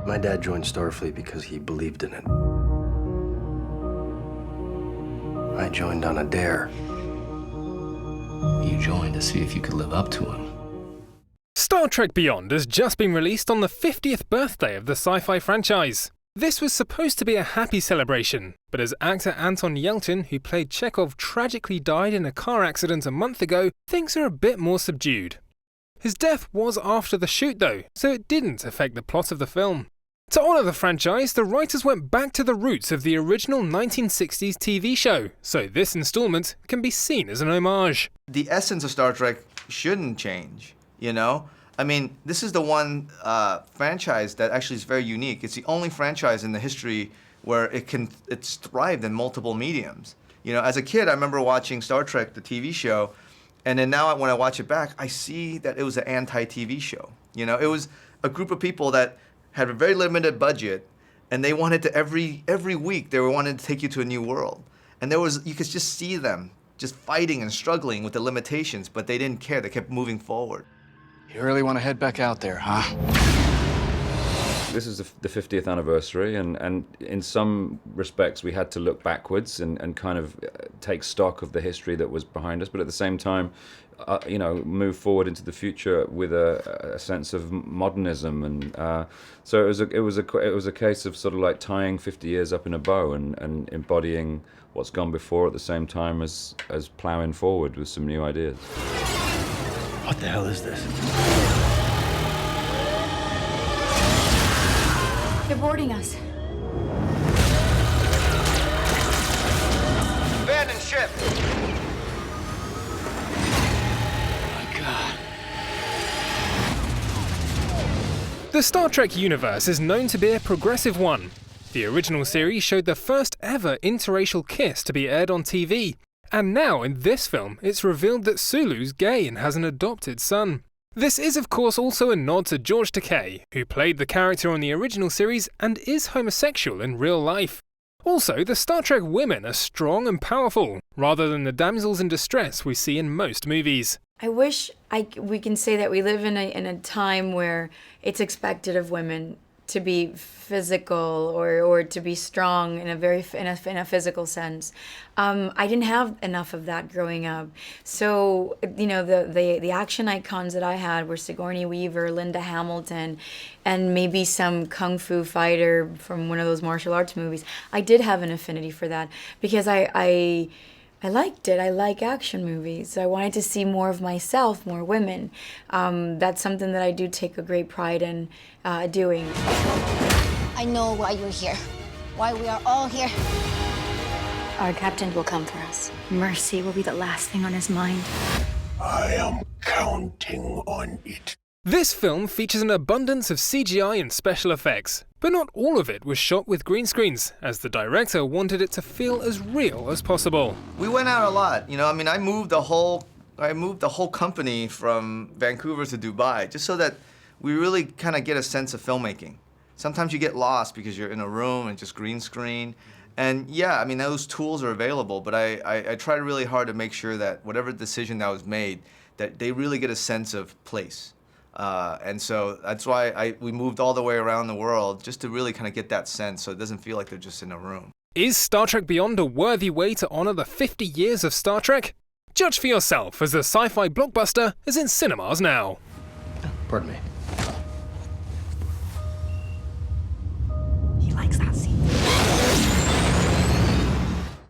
My dad joined Starfleet because he believed in it. I joined on a dare. You joined to see if you could live up to him. Star Trek Beyond has just been released on the 50th birthday of the Sci-Fi franchise. This was supposed to be a happy celebration, but as actor Anton Yelchin, who played Chekov, tragically died in a car accident a month ago, things are a bit more subdued. His death was after the shoot though, so it didn't affect the plot of the film. To honour the franchise, the writers went back to the roots of the original 1960s TV show, so this instalment can be seen as an homage. The essence of Star Trek shouldn't change, you know? I mean, this is the one franchise that actually is very unique. It's the only franchise in the history where it's thrived in multiple mediums. You know, as a kid, I remember watching Star Trek, the TV show, and then now when I watch it back, I see that it was an anti-TV show. You know, it was a group of people that had a very limited budget, and they wanted to, every week, they wanted to take you to a new world. And you could just see them just fighting and struggling with the limitations, but they didn't care, they kept moving forward. You really want to head back out there, huh? This is the 50th anniversary, and in some respects we had to look backwards and kind of take stock of the history that was behind us, but at the same time, you know, move forward into the future with a sense of modernism, and so it was a case of sort of like tying 50 years up in a bow and embodying what's gone before at the same time as plowing forward with some new ideas. What the hell is this? They're boarding us. Abandon ship! The Star Trek universe is known to be a progressive one. The original series showed the first ever interracial kiss to be aired on TV, and now in this film it's revealed that Sulu's gay and has an adopted son. This is of course also a nod to George Takei, who played the character on the original series and is homosexual in real life. Also, the Star Trek women are strong and powerful, rather than the damsels in distress we see in most movies. I wish we can say that we live in a time where it's expected of women to be physical or to be strong in a physical sense. I didn't have enough of that growing up. So, you know, the action icons that I had were Sigourney Weaver, Linda Hamilton, and maybe some kung fu fighter from one of those martial arts movies. I did have an affinity for that because I liked it. I like action movies. So I wanted to see more of myself, more women. That's something that I do take a great pride in doing. I know why you're here, why we are all here. Our captain will come for us. Mercy will be the last thing on his mind. I am counting on it. This film features an abundance of CGI and special effects, but not all of it was shot with green screens, as the director wanted it to feel as real as possible. We went out a lot, you know. I mean, I moved the whole company from Vancouver to Dubai just so that we really kind of get a sense of filmmaking. Sometimes you get lost because you're in a room and just green screen. And yeah, I mean, those tools are available, but I tried really hard to make sure that whatever decision that was made, that they really get a sense of place. And so that's why we moved all the way around the world just to really kind of get that sense so it doesn't feel like they're just in a room. Is Star Trek Beyond a worthy way to honour the 50 years of Star Trek? Judge for yourself, as the sci-fi blockbuster is in cinemas now. Pardon me.